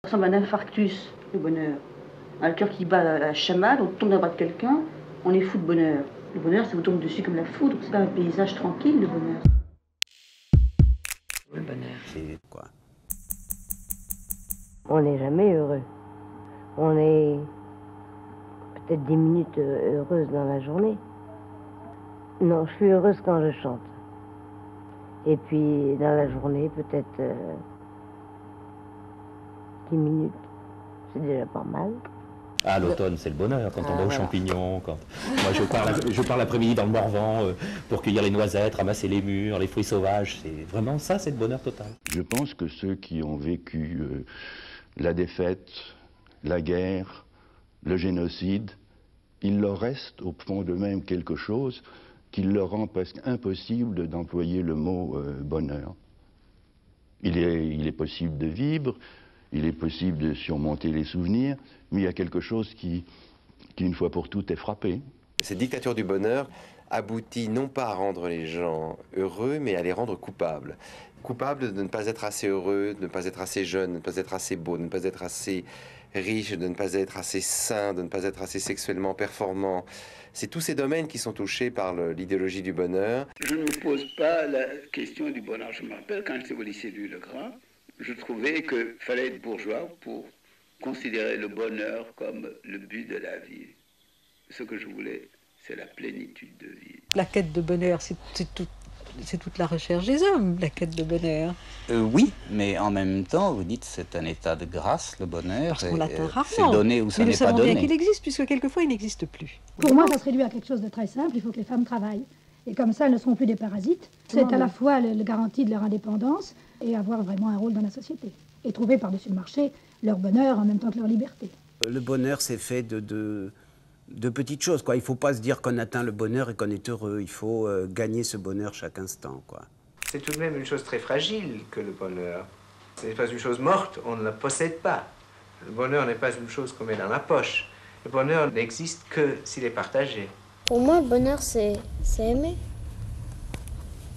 Ça ressemble à un infarctus, le bonheur. Un cœur qui bat à la chamade, on tombe dans le bras de quelqu'un, on est fou de bonheur. Le bonheur, ça vous tombe dessus comme la foudre, c'est pas un paysage tranquille, le bonheur. Le bonheur, c'est quoi? On n'est jamais heureux. On est peut-être 10 minutes heureuse dans la journée. Non, je suis heureuse quand je chante. Et puis dans la journée, peut-être 10 minutes. C'est déjà pas mal. Ah, l'automne, c'est le bonheur, quand on va aux champignons. Moi, je pars l'après-midi dans le Morvan pour cueillir les noisettes, ramasser les mûres, les fruits sauvages. C'est vraiment ça, c'est le bonheur total. Je pense que ceux qui ont vécu la défaite, la guerre, le génocide, il leur reste au fond d'eux-mêmes quelque chose qui leur rend presque impossible d'employer le mot bonheur. Il est possible de vivre, il est possible de surmonter les souvenirs, mais il y a quelque chose qui une fois pour toutes, est frappé. Cette dictature du bonheur aboutit non pas à rendre les gens heureux, mais à les rendre coupables. Coupables de ne pas être assez heureux, de ne pas être assez jeune, de ne pas être assez beau, de ne pas être assez riche, de ne pas être assez sain, de ne pas être assez sexuellement performant. C'est tous ces domaines qui sont touchés par l'idéologie du bonheur. Je ne me pose pas la question du bonheur. Je me rappelle quand j'étais au lycée du Legras, je trouvais qu'il fallait être bourgeois pour considérer le bonheur comme le but de la vie. Ce que je voulais, c'est la plénitude de vie. La quête de bonheur, c'est toute la recherche des hommes, la quête de bonheur. Oui, mais en même temps, vous dites c'est un état de grâce, le bonheur. Parce qu'on l'atteint rarement. C'est donné ou ça n'est pas donné. Mais nous savons bien qu'il existe, puisque quelquefois il n'existe plus. Pour moi, ça se réduit à quelque chose de très simple. Il faut que les femmes travaillent. Et comme ça, elles ne seront plus des parasites. C'est à la fois le garantie de leur indépendance et avoir vraiment un rôle dans la société. Et trouver par-dessus le marché leur bonheur en même temps que leur liberté. Le bonheur, c'est fait de petites choses, quoi. Il ne faut pas se dire qu'on atteint le bonheur et qu'on est heureux. Il faut gagner ce bonheur chaque instant, quoi. C'est tout de même une chose très fragile que le bonheur. Ce n'est pas une chose morte, on ne la possède pas. Le bonheur n'est pas une chose qu'on met dans la poche. Le bonheur n'existe que s'il est partagé. Pour moi, le bonheur, c'est aimer.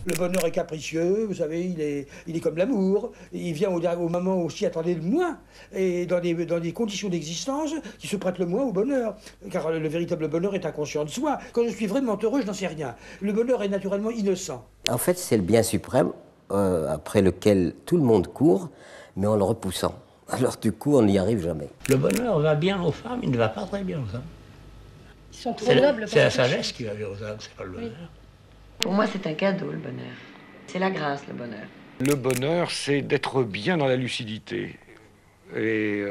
Le bonheur est capricieux, vous savez, il est comme l'amour. Il vient au moment où on s'y attendait le moins, et dans des conditions d'existence qui se prêtent le moins au bonheur. Car le véritable bonheur est inconscient de soi. Quand je suis vraiment heureux, je n'en sais rien. Le bonheur est naturellement innocent. En fait, c'est le bien suprême après lequel tout le monde court, mais en le repoussant. Alors du coup, on n'y arrive jamais. Le bonheur va bien aux femmes, il ne va pas très bien aux hommes. Ils sont trop nobles. C'est la sagesse qui va bien aux hommes, c'est pas le bonheur. Oui. Pour moi, c'est un cadeau, le bonheur. C'est la grâce, le bonheur. Le bonheur, c'est d'être bien dans la lucidité. Et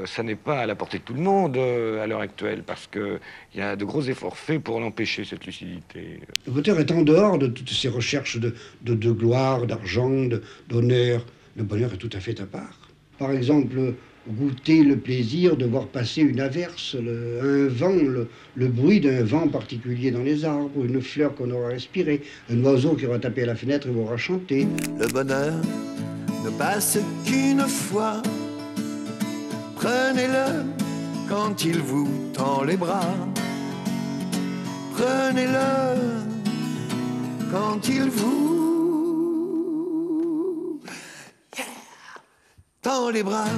ça n'est pas à la portée de tout le monde à l'heure actuelle, parce qu'il y a de gros efforts faits pour l'empêcher, cette lucidité. Le bonheur est en dehors de toutes ces recherches de gloire, d'argent, d'honneur. Le bonheur est tout à fait à part. Par exemple, goûter le plaisir de voir passer une averse, un vent, le bruit d'un vent particulier dans les arbres, une fleur qu'on aura respirée, un oiseau qui aura tapé à la fenêtre et vous aura chanté. Le bonheur ne passe qu'une fois. Prenez-le quand il vous tend les bras. Prenez-le quand il vous tend les bras.